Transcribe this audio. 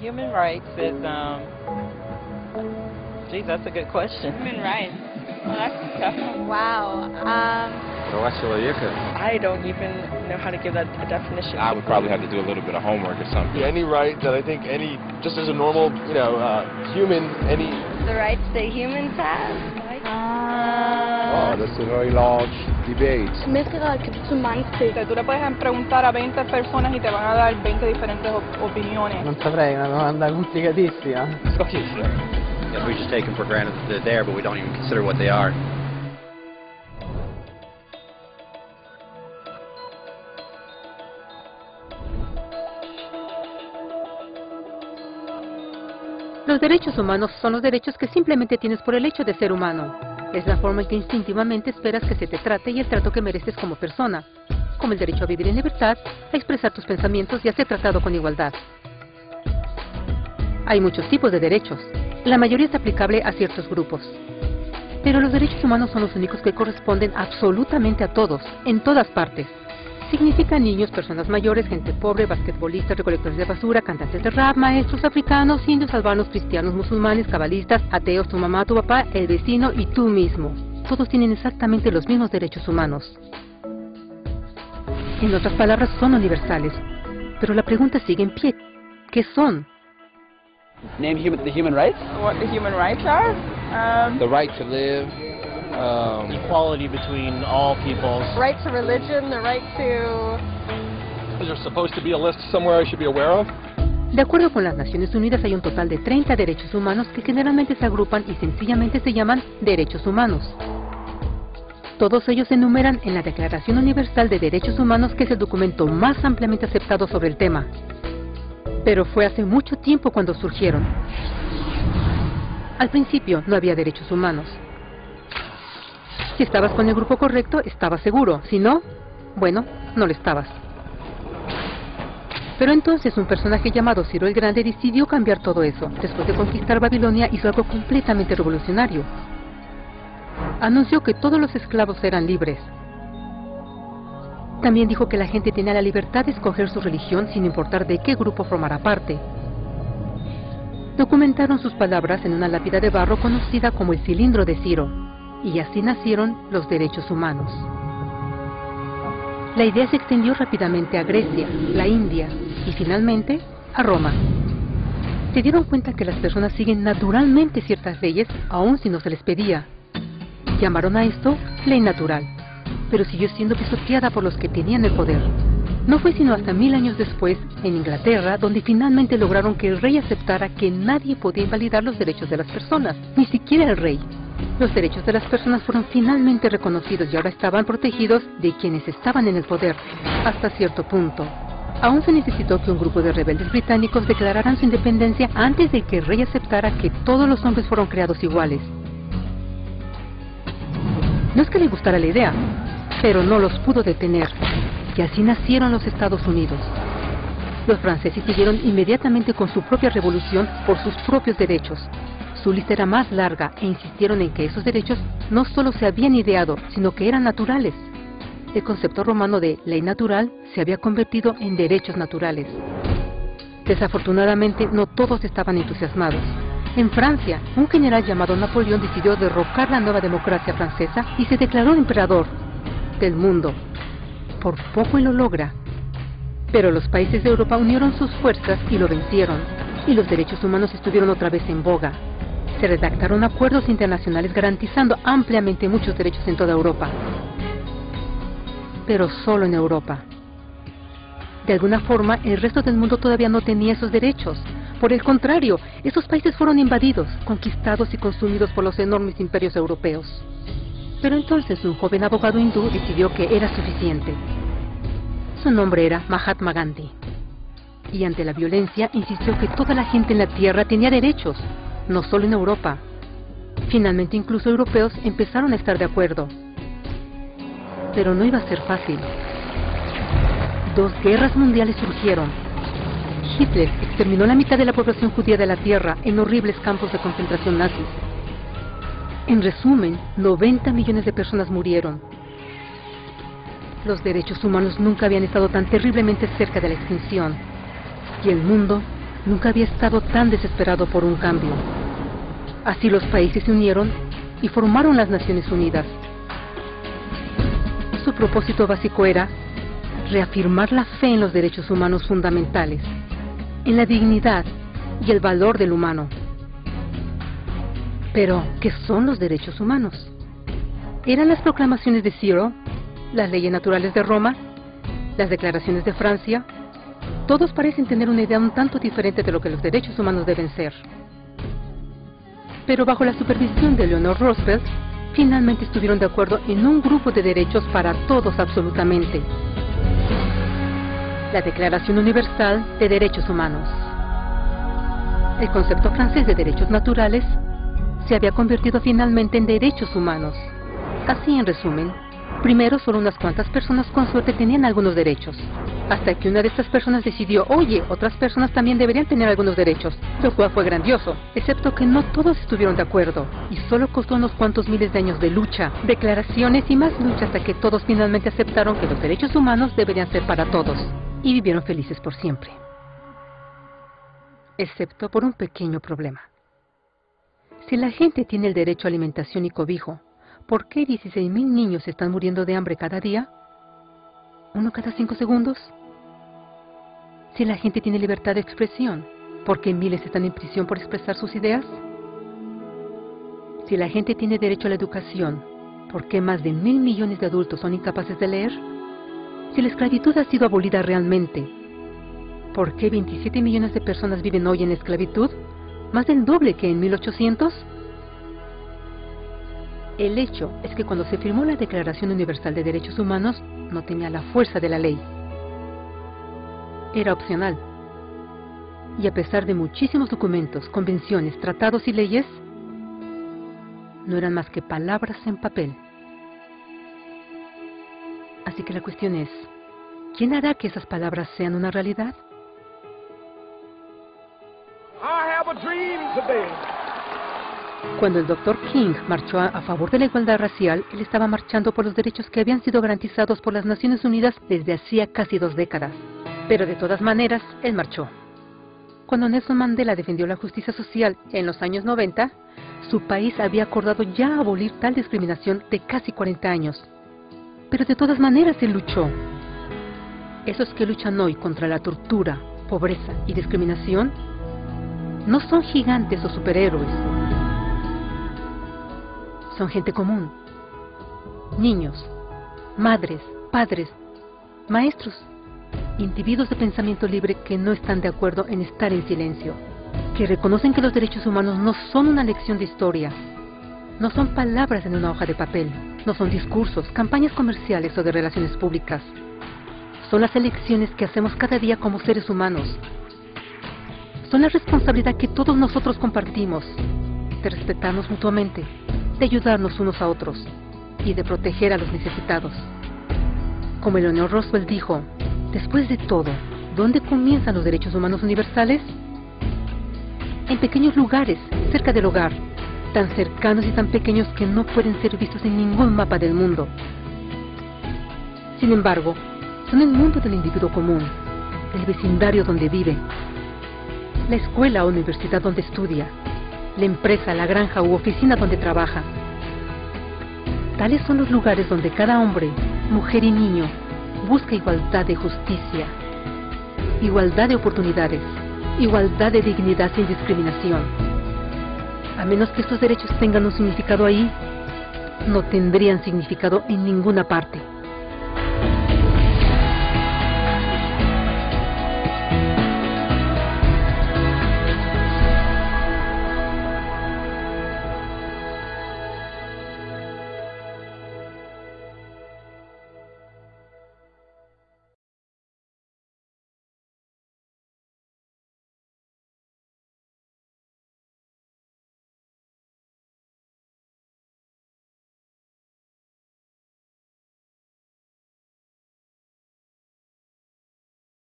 Human rights is, geez, that's a good question. Human rights. Well, that's tough. Wow. I don't even know how to give that a definition. I would probably have to do a little bit of homework or something. Any right that I think just as a normal, human, any... The rights that humans have. Oh, that's a very large debate. Tú le puedes preguntar a 20 personas y te van a dar 20 diferentes opiniones. Non saprei, una domanda complicatissima. Okay, sure. Yeah, we just take them for granted that they're there, but we don't even consider what they are. Los derechos humanos son los derechos que simplemente tienes por el hecho de ser humano. Es la forma en que instintivamente esperas que se te trate y el trato que mereces como persona, como el derecho a vivir en libertad, a expresar tus pensamientos y a ser tratado con igualdad. Hay muchos tipos de derechos. La mayoría es aplicable a ciertos grupos. Pero los derechos humanos son los únicos que corresponden absolutamente a todos, en todas partes. Significa niños, personas mayores, gente pobre, basquetbolistas, recolectores de basura, cantantes de rap, maestros africanos, indios, albanos, cristianos, musulmanes, cabalistas, ateos, tu mamá, tu papá, el vecino y tú mismo. Todos tienen exactamente los mismos derechos humanos. En otras palabras, son universales. Pero la pregunta sigue en pie. ¿Qué son? Name the human rights? What the human rights are? The right to live. Equality between all peoples. Right to religion, the right to... Is there supposed to be a list somewhere I should be aware of? De acuerdo con las Naciones Unidas, hay un total de 30 derechos humanos que generalmente se agrupan y sencillamente se llaman derechos humanos. Todos ellos se enumeran en la Declaración Universal de Derechos Humanos, que es el documento más ampliamente aceptado sobre el tema. Pero fue hace mucho tiempo cuando surgieron. Al principio no había derechos humanos. Si estabas con el grupo correcto, estabas seguro. Si no, bueno, no lo estabas. Pero entonces un personaje llamado Ciro el Grande decidió cambiar todo eso. Después de conquistar Babilonia, hizo algo completamente revolucionario. Anunció que todos los esclavos eran libres. También dijo que la gente tenía la libertad de escoger su religión sin importar de qué grupo formara parte. Documentaron sus palabras en una lápida de barro conocida como el Cilindro de Ciro. Y así nacieron los derechos humanos. La idea se extendió rápidamente a Grecia, la India y finalmente a Roma. Se dieron cuenta que las personas siguen naturalmente ciertas leyes, aun si no se les pedía. Llamaron a esto ley natural, pero siguió siendo pisoteada por los que tenían el poder. No fue sino hasta 1000 años después, en Inglaterra, donde finalmente lograron que el rey aceptara que nadie podía invalidar los derechos de las personas, ni siquiera el rey. Los derechos de las personas fueron finalmente reconocidos y ahora estaban protegidos de quienes estaban en el poder, hasta cierto punto. Aún se necesitó que un grupo de rebeldes británicos declararan su independencia antes de que el rey aceptara que todos los hombres fueron creados iguales. No es que le gustara la idea, pero no los pudo detener, y así nacieron los Estados Unidos. Los franceses siguieron inmediatamente con su propia revolución por sus propios derechos. Su lista era más larga e insistieron en que esos derechos no solo se habían ideado, sino que eran naturales. El concepto romano de ley natural se había convertido en derechos naturales. Desafortunadamente, no todos estaban entusiasmados. En Francia, un general llamado Napoleón decidió derrocar la nueva democracia francesa y se declaró emperador del mundo. Por poco y lo logra. Pero los países de Europa unieron sus fuerzas y lo vencieron, y los derechos humanos estuvieron otra vez en boga. Se redactaron acuerdos internacionales garantizando ampliamente muchos derechos en toda Europa. Pero solo en Europa. De alguna forma, el resto del mundo todavía no tenía esos derechos. Por el contrario, esos países fueron invadidos, conquistados y consumidos por los enormes imperios europeos. Pero entonces un joven abogado hindú decidió que era suficiente. Su nombre era Mahatma Gandhi. Y ante la violencia insistió que toda la gente en la tierra tenía derechos, no solo en Europa. Finalmente incluso europeos empezaron a estar de acuerdo. Pero no iba a ser fácil. 2 guerras mundiales surgieron. Hitler exterminó la mitad de la población judía de la tierra en horribles campos de concentración nazis. En resumen, 90 millones de personas murieron. Los derechos humanos nunca habían estado tan terriblemente cerca de la extinción. Y el mundo nunca había estado tan desesperado por un cambio. Así los países se unieron y formaron las Naciones Unidas. Su propósito básico era reafirmar la fe en los derechos humanos fundamentales, en la dignidad y el valor del humano. Pero, ¿qué son los derechos humanos? ¿Eran las proclamaciones de Zero, las leyes naturales de Roma, las declaraciones de Francia? Todos parecen tener una idea un tanto diferente de lo que los derechos humanos deben ser. Pero bajo la supervisión de Eleanor Roosevelt, finalmente estuvieron de acuerdo en un grupo de derechos para todos absolutamente. La Declaración Universal de Derechos Humanos. El concepto francés de derechos naturales se había convertido finalmente en derechos humanos. Así, en resumen, primero solo unas cuantas personas con suerte tenían algunos derechos, hasta que una de estas personas decidió, oye, otras personas también deberían tener algunos derechos, lo cual fue grandioso, excepto que no todos estuvieron de acuerdo, y solo costó unos cuantos miles de años de lucha, declaraciones y más lucha hasta que todos finalmente aceptaron que los derechos humanos deberían ser para todos, y vivieron felices por siempre. Excepto por un pequeño problema. Si la gente tiene el derecho a alimentación y cobijo, ¿por qué 16.000 niños están muriendo de hambre cada día? ¿Uno cada 5 segundos? Si la gente tiene libertad de expresión, ¿por qué miles están en prisión por expresar sus ideas? Si la gente tiene derecho a la educación, ¿por qué más de 1.000 millones de adultos son incapaces de leer? Si la esclavitud ha sido abolida realmente, ¿por qué 27 millones de personas viven hoy en esclavitud? ¿Más del doble que en 1800? El hecho es que cuando se firmó la Declaración Universal de Derechos Humanos, no tenía la fuerza de la ley. Era opcional. Y a pesar de muchísimos documentos, convenciones, tratados y leyes, no eran más que palabras en papel. Así que la cuestión es, ¿quién hará que esas palabras sean una realidad? Cuando el Dr. King marchó a favor de la igualdad racial, él estaba marchando por los derechos que habían sido garantizados por las Naciones Unidas desde hacía casi 2 décadas. Pero de todas maneras, él marchó. Cuando Nelson Mandela defendió la justicia social en los años 90, su país había acordado ya abolir tal discriminación de casi 40 años. Pero de todas maneras él luchó. Esos que luchan hoy contra la tortura, pobreza y discriminación no son gigantes o superhéroes. Son gente común. Niños, madres, padres, maestros, individuos de pensamiento libre que no están de acuerdo en estar en silencio, que reconocen que los derechos humanos no son una lección de historia, no son palabras en una hoja de papel, no son discursos, campañas comerciales o de relaciones públicas. Son las elecciones que hacemos cada día como seres humanos. Son la responsabilidad que todos nosotros compartimos, de respetarnos mutuamente, de ayudarnos unos a otros y de proteger a los necesitados. Como Eleanor Roosevelt dijo, después de todo, ¿dónde comienzan los derechos humanos universales? En pequeños lugares, cerca del hogar, tan cercanos y tan pequeños que no pueden ser vistos en ningún mapa del mundo. Sin embargo, son el mundo del individuo común, el vecindario donde vive, la escuela o universidad donde estudia, la empresa, la granja u oficina donde trabaja. Tales son los lugares donde cada hombre, mujer y niño busca igualdad de justicia, igualdad de oportunidades, igualdad de dignidad sin discriminación. A menos que estos derechos tengan un significado ahí, no tendrían significado en ninguna parte.